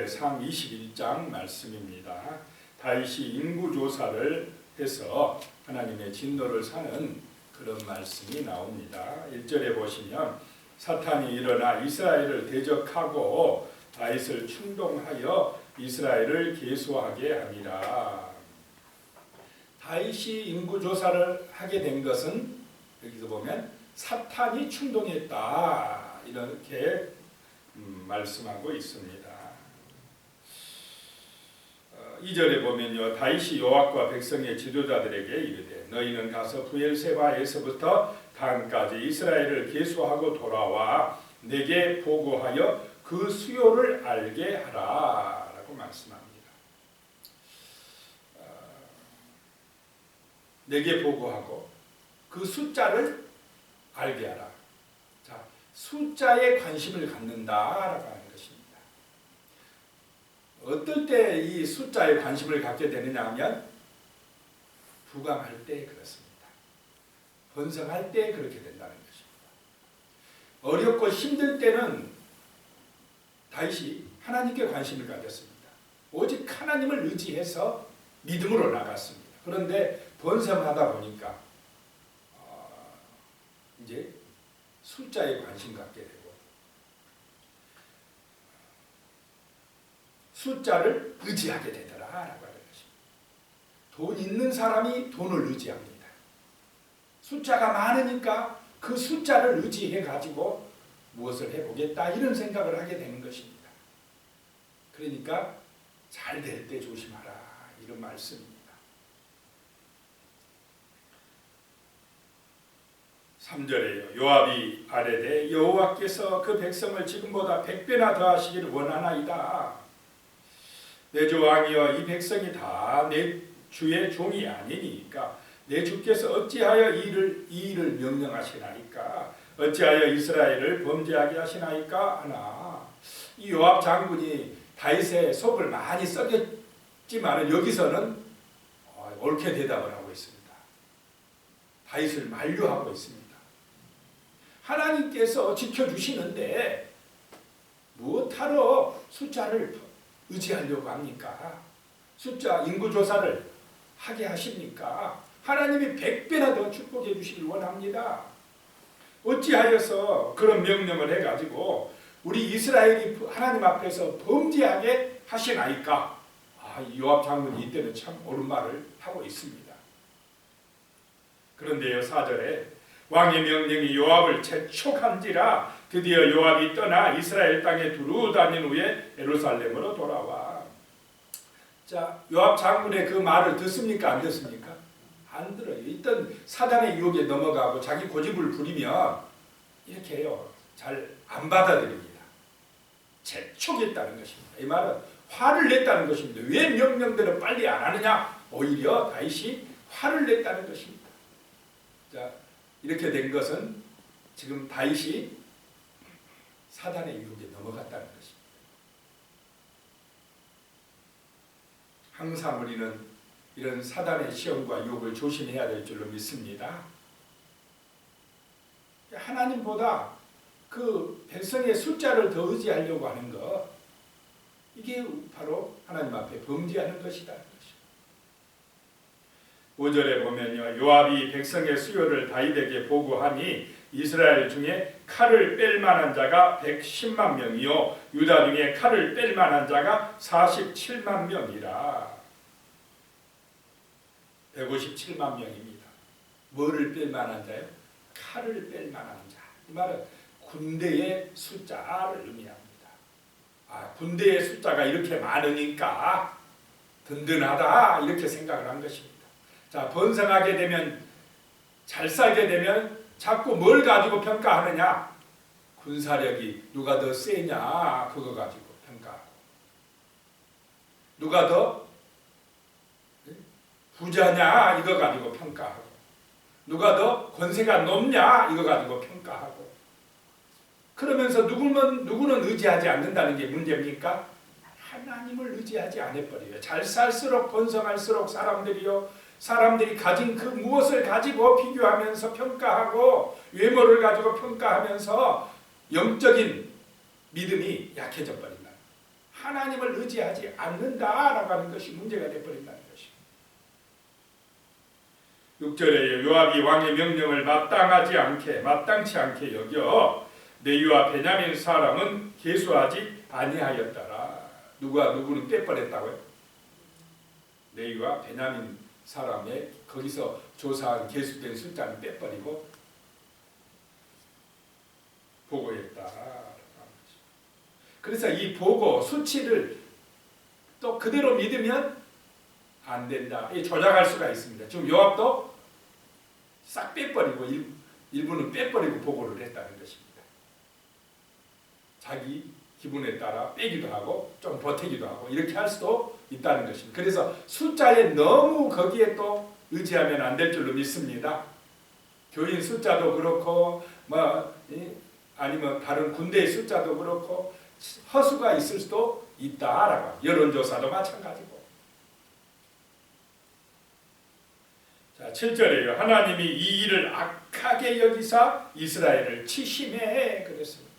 상 21장 말씀입니다. 다윗이 인구조사를 해서 하나님의 진노를 사는 그런 말씀이 나옵니다. 1절에 보시면 사탄이 일어나 이스라엘을 대적하고 다윗을 충동하여 이스라엘을 계수하게 하니라. 다윗이 인구조사를 하게 된 것은 여기서 보면 사탄이 충동했다 이렇게 말씀하고 있습니다. 2절에 보면요, 다윗이 요압과 백성의 지도자들에게 이르되 너희는 가서 브엘세바에서부터 단까지 이스라엘을 계수하고 돌아와 내게 보고하여 그 수요를 알게 하라 라고 말씀합니다. 내게 보고하고 그 숫자를 알게 하라. 자, 숫자에 관심을 갖는다라고 하는 것입니다. 어떨 때 이 숫자에 관심을 갖게 되느냐 하면 부강할 때 그렇습니다. 번성할 때 그렇게 된다는 것입니다. 어렵고 힘들 때는 다윗이 하나님께 관심을 가졌습니다. 오직 하나님을 의지해서 믿음으로 나갔습니다. 그런데 번성하다 보니까 이제 숫자에 관심 갖게 되고 숫자를 의지하게 되더라라고 하는 것입니다. 돈 있는 사람이 돈을 의지합니다. 숫자가 많으니까 그 숫자를 의지해 가지고 무엇을 해보겠다 이런 생각을 하게 되는 것입니다. 그러니까 잘 될 때 조심하라 이런 말씀입니다. 3절에요. 요압이 아뢰되 여호와께서 그 백성을 지금보다 100배나 더하시기를 원하나이다. 내 주 왕이여 이 백성이 다 내 주의 종이 아니니까 내 주께서 어찌하여 이 일을 명령하시나이까 어찌하여 이스라엘을 범죄하게 하시나이까 하나. 이 요압 장군이 다윗의 속을 많이 썩였지만 여기서는 옳게 대답을 하고 있습니다. 다윗을 만류하고 있습니다. 하나님께서 지켜주시는데 무엇하러 숫자를 의지하려고 합니까? 숫자 인구조사를 하게 하십니까? 하나님이 100배나 더 축복해 주시길 원합니다. 어찌하여서 그런 명령을 해가지고 우리 이스라엘이 하나님 앞에서 범죄하게 하시나이까? 요압 장군이 이때는 참 옳은 말을 하고 있습니다. 그런데요, 4절에 왕의 명령이 요압을 재촉한지라 드디어 요압이 떠나 이스라엘 땅에 두루 다닌 후에 예루살렘으로 돌아와. 자, 요압 장군의 그 말을 듣습니까? 안 듣습니까? 안 들어요. 일단 사단의 유혹에 넘어가고 자기 고집을 부리면 이렇게 해요. 잘 안 받아들입니다. 재촉했다는 것입니다. 이 말은 화를 냈다는 것입니다. 왜 명령대로 빨리 안 하느냐? 오히려 다윗이 화를 냈다는 것입니다. 자, 이렇게 된 것은 지금 다윗이 사단의 유혹에 넘어갔다는 것입니다. 항상 우리는 이런 사단의 시험과 유혹을 조심해야 될 줄로 믿습니다. 하나님보다 그 백성의 숫자를 더 의지하려고 하는 것, 이게 바로 하나님 앞에 범죄하는 것이다. 5절에 보면요, 요압이 백성의 수요를 다윗에게 보고하니 이스라엘 중에 칼을 뺄 만한 자가 110만 명이요 유다 중에 칼을 뺄 만한 자가 47만 명이라. 157만 명입니다. 뭐를 뺄 만한 자요? 칼을 뺄 만한 자. 이 말은 군대의 숫자를 의미합니다. 군대의 숫자가 이렇게 많으니까 든든하다 이렇게 생각을 한 것입니다. 자, 번성하게 되면, 잘 살게 되면 자꾸 뭘 가지고 평가하느냐? 군사력이 누가 더 세냐 그거 가지고 평가하고, 누가 더 부자냐 이거 가지고 평가하고, 누가 더 권세가 높냐 이거 가지고 평가하고, 그러면서 누구는 의지하지 않는다는 게 문제입니까? 하나님을 의지하지 않아버려요. 잘 살수록 번성할수록 사람들이 가진 그 무엇을 가지고 비교하면서 평가하고 외모를 가지고 평가하면서 영적인 믿음이 약해져 버린다. 하나님을 의지하지 않는다라고 하는 것이 문제가 되어버린다는 것입니다. 6절에 요압이 왕의 명령을 마땅치 않게 여겨 레위와 베냐민 사람은 계수하지 아니하였더라. 누구는 빼버렸다고요? 레위와 베냐민 사람의 거기서 조사한 계수된 숫자는 빼버리고 보고했다. 그래서 이 보고 수치를 또 그대로 믿으면 안 된다. 조작할 수가 있습니다. 지금 요압도 싹 빼버리고 일부는 빼버리고 보고를 했다는 것입니다. 자기 기분에 따라 빼기도 하고 좀 보태기도 하고 이렇게 할 수도 있다는 것입니다. 그래서 숫자에 너무 거기에 또 의지하면 안 될 줄로 믿습니다. 교인 숫자도 그렇고 아니면 다른 군대의 숫자도 그렇고 허수가 있을 수도 있다라고. 여론조사도 마찬가지고. 자, 7절에요. 하나님이 이 일을 악하게 여기사 이스라엘을 치심해 그랬습니다.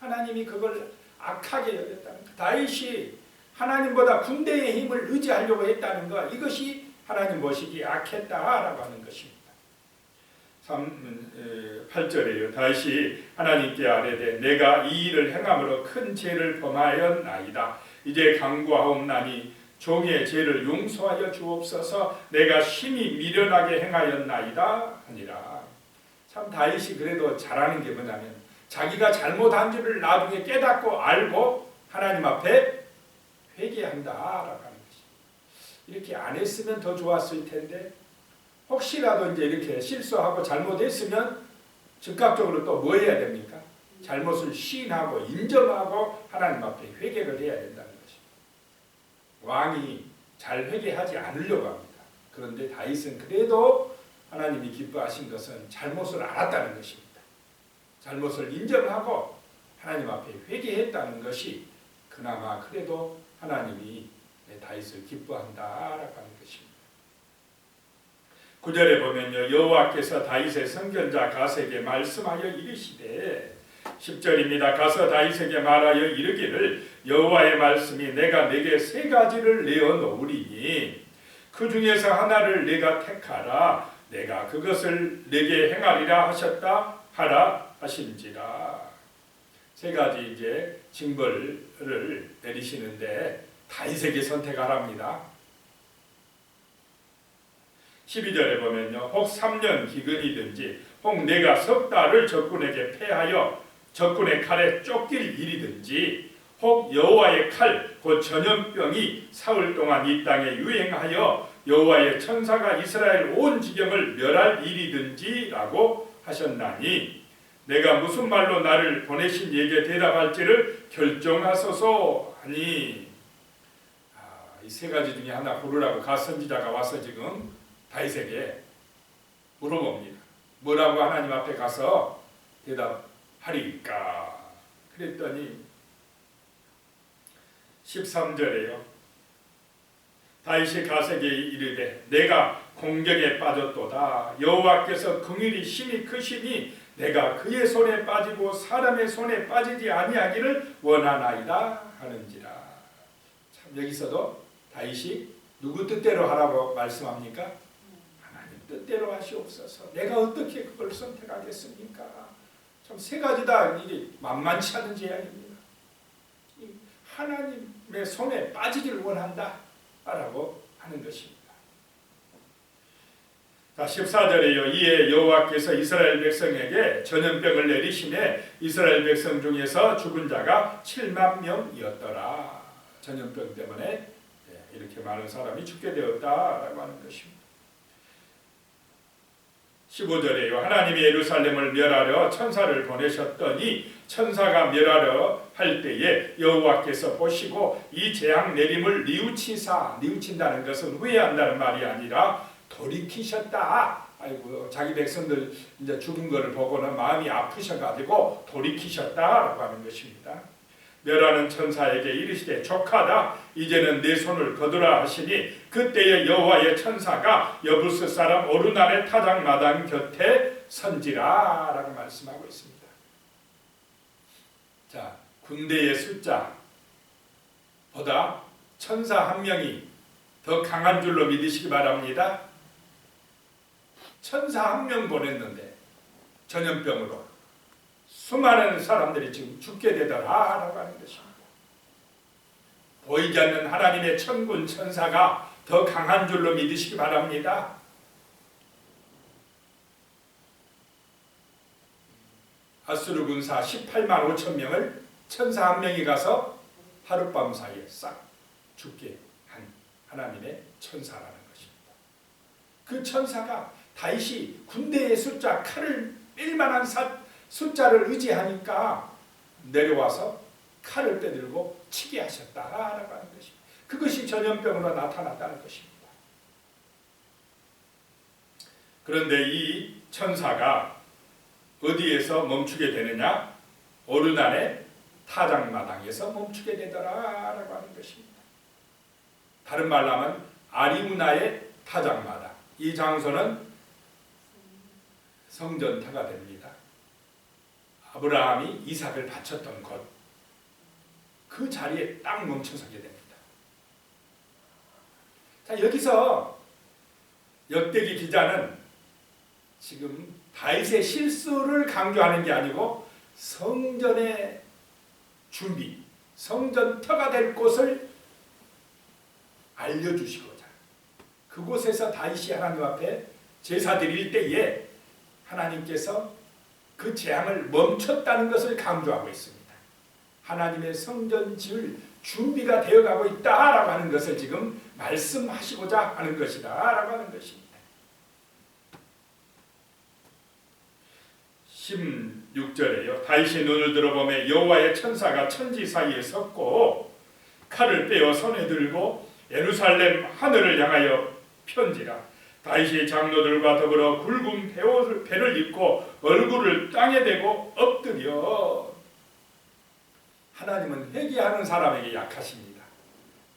하나님이 그걸 악하게 여겼다는 것. 다윗이 하나님보다 군대의 힘을 의지하려고 했다는 것, 이것이 하나님 보시기에 악했다라고 하는 것입니다. 8절에요. 다윗이 하나님께 아뢰되 내가 이 일을 행함으로 큰 죄를 범하였나이다. 이제 간구하옵나니 종의 죄를 용서하여 주옵소서. 내가 심히 미련하게 행하였나이다 하니라. 참 다윗이 그래도 잘하는 게 뭐냐면 자기가 잘못한 줄을 나중에 깨닫고 알고 하나님 앞에 회개한다라고 하는 것입니다. 이렇게 안 했으면 더 좋았을 텐데 혹시라도 이제 이렇게 실수하고 잘못했으면 즉각적으로 또 뭐 해야 됩니까? 잘못을 시인하고 인정하고 하나님 앞에 회개를 해야 된다는 것입니다. 왕이 잘 회개하지 않으려고 합니다. 그런데 다윗은 그래도 하나님이 기뻐하신 것은 잘못을 알았다는 것입니다. 잘못을 인정하고 하나님 앞에 회개했다는 것이 그나마 그래도 하나님이 다윗을 기뻐한다라고 하는 것입니다. 9절에 보면요. 여호와께서 다윗의 선견자 갓에게 말씀하여 이르시되 10절입니다. 가서 다윗에게 말하여 이르기를 여호와의 말씀이 내가 내게 세 가지를 내어 놓으리니 그 중에서 하나를 내가 택하라. 내가 그것을 내게 행하리라 하셨다 하라 하신지라. 세 가지 이제 징벌을 내리시는데 다윗에게 선택하랍니다. 12절에 보면요. 혹 3년 기근이든지 혹 내가 석 달을 적군에게 패하여 적군의 칼에 쫓길 일이든지 혹 여호와의 칼 곧 전염병이 사흘 동안 이 땅에 유행하여 여호와의 천사가 이스라엘 온 지경을 멸할 일이든지라고 하셨나니 내가 무슨 말로 나를 보내신 이에게 대답할지를 결정하소서 하니. 이 세 가지 중에 하나 고르라고 갓 선지자가 와서 지금 다윗에게 물어봅니다. 뭐라고 하나님 앞에 가서 대답하리까? 그랬더니 13절에요. 다윗이 갓에게 이르되 내가 공경에 빠졌도다. 여호와께서 긍휼이 심히 크시니 내가 그의 손에 빠지고 사람의 손에 빠지지 아니하기를 원하나이다 하는지라. 참 여기서도 다윗이 누구 뜻대로 하라고 말씀합니까? 뜻대로 하시옵소서. 내가 어떻게 그걸 선택하겠습니까? 참 세 가지 다 이게 만만치 않은 제안입니다. 하나님의 손에 빠지기를 원한다 라고 하는 것입니다. 자, 14절에요. 이에 여호와께서 이스라엘 백성에게 전염병을 내리시매 이스라엘 백성 중에서 죽은 자가 7만 명이었더라. 전염병 때문에 이렇게 많은 사람이 죽게 되었다라고 하는 것입니다. 15절에요. 하나님이 예루살렘을 멸하려 천사를 보내셨더니 천사가 멸하려 할 때에 여호와께서 보시고 이 재앙 내림을 뉘우친다는 것은 후회한다는 말이 아니라 돌이키셨다. 아이고 자기 백성들 이제 죽은 것을 보고는 마음이 아프셔가지고 돌이키셨다라고 하는 것입니다. 멸하는 천사에게 이르시되 족하다. 이제는 내 손을 거두라 하시니 그때에 여호와의 천사가 여부스 사람 오르난의 타작마당 곁에 선지라 라고 말씀하고 있습니다. 자, 군대의 숫자 보다 천사 한 명이 더 강한 줄로 믿으시기 바랍니다. 천사 한 명 보냈는데 전염병으로 수많은 사람들이 지금 죽게 되더라라고 하는 것입니다. 보이지 않는 하나님의 천군 천사가 더 강한 줄로 믿으시기 바랍니다. 아수르 군사 18만 5천 명을 천사 한 명이 가서 하룻밤 사이에 싹 죽게 한 하나님의 천사라는 것입니다. 그 천사가 다윗이 군대의 숫자, 칼을 뺄 만한 숫자를 의지하니까 내려와서 칼을 빼들고 치게 하셨다라고 하는 것입니다. 그것이 전염병으로 나타났다는 것입니다. 그런데 이 천사가 어디에서 멈추게 되느냐? 오르난의 타작마당에서 멈추게 되더라라고 하는 것입니다. 다른 말로 하면 아리무나의 타작마당. 이 장소는 성전터가 됩니다. 아브라함이 이삭을 바쳤던 곳, 그 자리에 딱 멈춰서게 됩니다. 자, 여기서 역대기 기자는 지금 다윗의 실수를 강조하는 게 아니고 성전의 준비, 성전터가 될 곳을 알려주시고자 그곳에서 다윗이 하나님 앞에 제사 드릴 때에 하나님께서 그 재앙을 멈췄다는 것을 강조하고 있습니다. 하나님의 성전 지을 준비가 되어가고 있다라고 하는 것을 지금 말씀하시고자 하는 것이다라고 하는 것입니다. 16절에요. 다윗이 눈을 들어보매 여호와의 천사가 천지 사이에 섰고 칼을 빼어 손에 들고 예루살렘 하늘을 향하여 편지라. 다윗이 장로들과 더불어 굵은 배를 입고 얼굴을 땅에 대고 엎드려. 하나님은 회개하는 사람에게 약하십니다.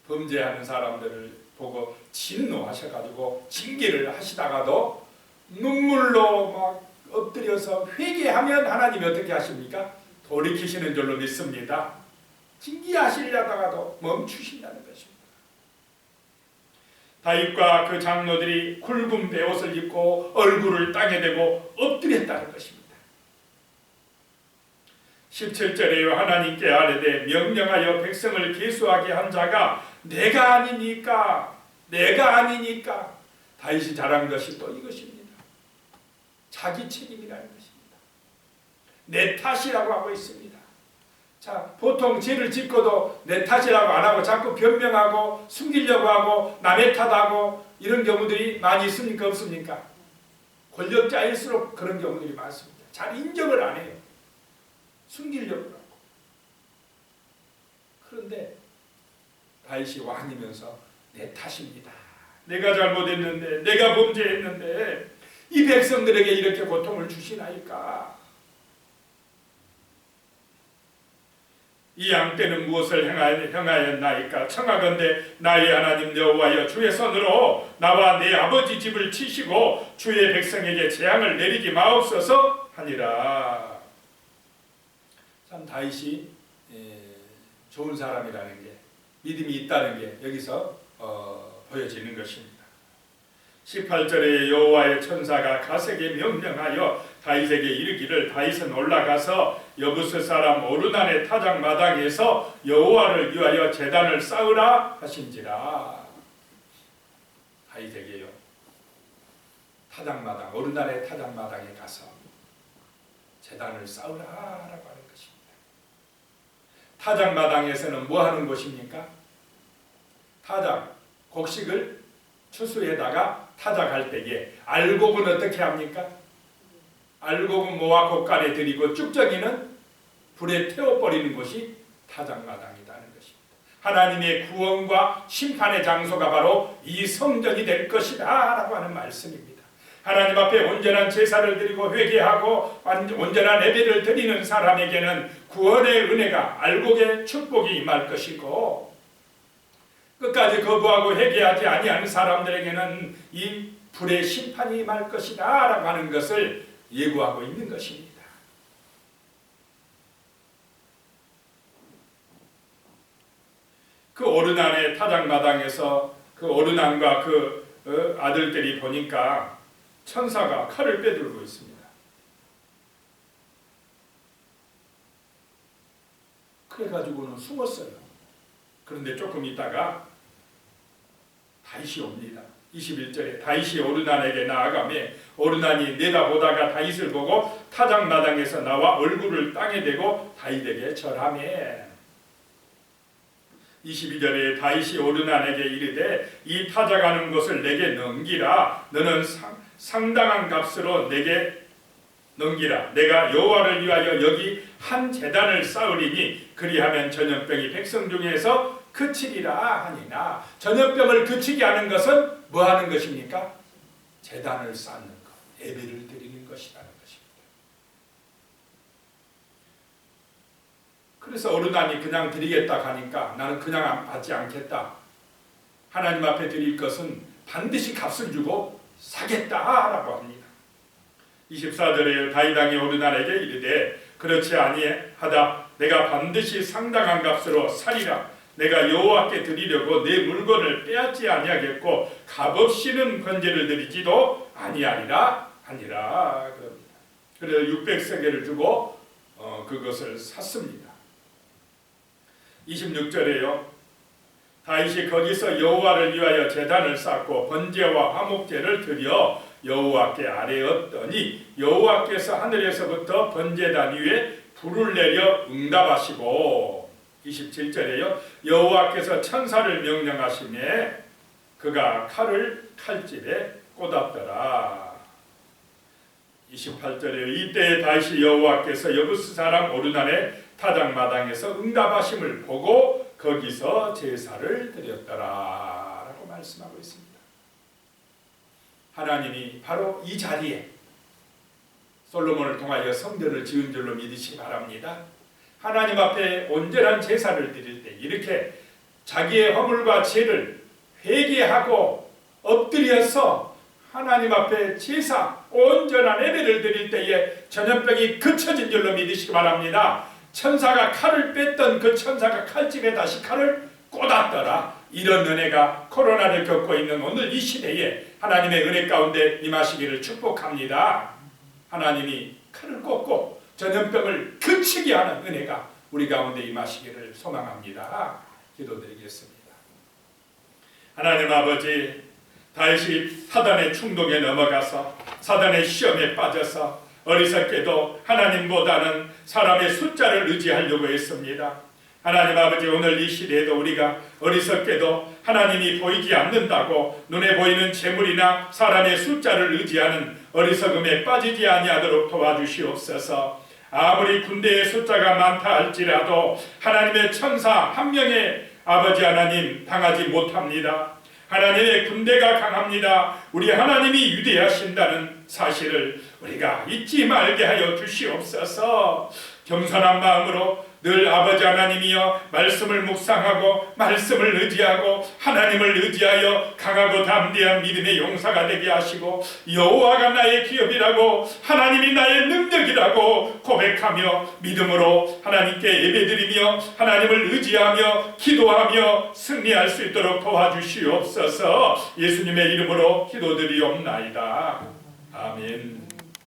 범죄하는 사람들을 보고 진노하셔가지고 징계를 하시다가도 눈물로 막 엎드려서 회개하면 하나님이 어떻게 하십니까? 돌이키시는 줄로 믿습니다. 징계하시려다가도 멈추신다는 것입니다. 다윗과 그 장로들이 굵은 베옷을 입고 얼굴을 땅에 대고 엎드렸다는 것입니다. 17절에요. 하나님께 아뢰되 명령하여 백성을 계수하게 한 자가 내가 아니니까, 내가 아니니까. 다윗이 잘한 것이 또 이것입니다. 자기 책임이라는 것입니다. 내 탓이라고 하고 있습니다. 자, 보통 죄를 짓고도 내 탓이라고 안 하고 자꾸 변명하고 숨기려고 하고 남의 탓하고 이런 경우들이 많이 있습니까? 없습니까? 권력자일수록 그런 경우들이 많습니다. 잘 인정을 안 해요. 숨기려고 하고. 그런데 다윗이 왕이면서 내 탓입니다. 내가 잘못했는데, 내가 범죄했는데 이 백성들에게 이렇게 고통을 주시나이까? 이 양떼는 무엇을 행하였나이까? 청하건대 나의 하나님 여호와여 주의 손으로 나와 내 아버지 집을 치시고 주의 백성에게 재앙을 내리지 마옵소서 하니라. 참 다윗이 좋은 사람이라는 게, 믿음이 있다는 게 여기서 보여지는 것입니다. 18절에 여호와의 천사가 갓에게 명령하여 다윗에게 이르기를 다윗은 올라가서 여부스 사람 오르난의 타작마당에서 여호와를 위하여 제단을 쌓으라 하신지라. 다윗에게요, 타작마당, 오르난의 타작마당에 가서 제단을 쌓으라라고 하는 것입니다. 타작마당에서는 뭐 하는 곳입니까? 타작, 곡식을 추수에다가 타작할 때에 알곡은 어떻게 합니까? 알곡은 모아 곡간에 들이고 쭉정이는 불에 태워버리는 것이 타작마당이라는 것입니다. 하나님의 구원과 심판의 장소가 바로 이 성전이 될 것이다 라고 하는 말씀입니다. 하나님 앞에 온전한 제사를 드리고 회개하고 온전한 예배를 드리는 사람에게는 구원의 은혜가, 알곡의 축복이 임할 것이고, 끝까지 거부하고 회개하지 아니하는 사람들에게는 이 불의 심판이 임할 것이다 라고 하는 것을 예고하고 있는 것입니다. 그 오르난의 타작마당에서 그 오르난과 그 아들들이 보니까 천사가 칼을 빼들고 있습니다. 그래가지고는 숨었어요. 그런데 조금 있다가 다윗이 옵니다. 21절에 다윗이 오르난에게 나아가며 오르난이 내다보다가 다윗을 보고 타작마당에서 나와 얼굴을 땅에 대고 다윗에게 절하며 22절에 다윗이 오르난에게 이르되 이 타작하는 것을 내게 넘기라. 너는 상당한 값으로 내게 넘기라. 내가 여호와를 위하여 여기 한 제단을 쌓으리니 그리하면 전염병이 백성 중에서 그치리라 하니나. 전염병을 그치게 하는 것은 뭐 하는 것입니까? 제단을 쌓는 것, 예배를 드리는 것이라는 것입니다. 그래서 어른아니 그냥 드리겠다 하니까 나는 그냥 받지 않겠다. 하나님 앞에 드릴 것은 반드시 값을 주고 사겠다라고 합니다. 24절에 다윗 왕이 어른아에게 이르되 그렇지 아니하다. 내가 반드시 상당한 값으로 사리라. 내가 여호와께 드리려고 내 물건을 빼앗지 아니하겠고 값없이는 번제를 드리지도 아니하리라 하니라. 그래서 600세겔을 주고 그것을 샀습니다. 26절에요. 다윗이 거기서 여호와를 위하여 제단을 쌓고 번제와 화목제를 드려 여호와께 아뢰었더니 여호와께서 하늘에서부터 번제단 위에 불을 내려 응답하시고 27절에요. 여호와께서 천사를 명령하시매 그가 칼을 칼집에 꽂았더라. 28절에요. 이때에 다시 여호와께서 여부스 사람 오르난의 타작마당에서 응답하심을 보고 거기서 제사를 드렸더라 라고 말씀하고 있습니다. 하나님이 바로 이 자리에 솔로몬을 통하여 성전을 지은 줄로 믿으시기 바랍니다. 하나님 앞에 온전한 제사를 드릴 때 이렇게 자기의 허물과 죄를 회개하고 엎드려서 하나님 앞에 제사 온전한 예배를 드릴 때에 전염병이 그쳐진 줄로 믿으시기 바랍니다. 천사가 칼을 뺐던 그 천사가 칼집에 다시 칼을 꽂았더라. 이런 은혜가 코로나를 겪고 있는 오늘 이 시대에 하나님의 은혜 가운데 임하시기를 축복합니다. 하나님이 칼을 꽂고 전염병을 그치게 하는 은혜가 우리 가운데 임하시기를 소망합니다. 기도드리겠습니다. 하나님 아버지, 다윗이 사단의 충동에 넘어가서 사단의 시험에 빠져서 어리석게도 하나님보다는 사람의 숫자를 의지하려고 했습니다. 하나님 아버지, 오늘 이 시대에도 우리가 어리석게도 하나님이 보이지 않는다고 눈에 보이는 재물이나 사람의 숫자를 의지하는 어리석음에 빠지지 아니하도록 도와주시옵소서. 아무리 군대의 숫자가 많다 할지라도 하나님의 천사 한 명의 아버지 하나님 당하지 못합니다. 하나님의 군대가 강합니다. 우리 하나님이 위대하신다는 사실을 우리가 잊지 말게 하여 주시옵소서. 겸손한 마음으로 늘 아버지 하나님이여 말씀을 묵상하고 말씀을 의지하고 하나님을 의지하여 강하고 담대한 믿음의 용사가 되게 하시고 여호와가 나의 기업이라고 하나님이 나의 능력이라고 고백하며 믿음으로 하나님께 예배드리며 하나님을 의지하며 기도하며 승리할 수 있도록 도와주시옵소서. 예수님의 이름으로 기도드리옵나이다. 아멘.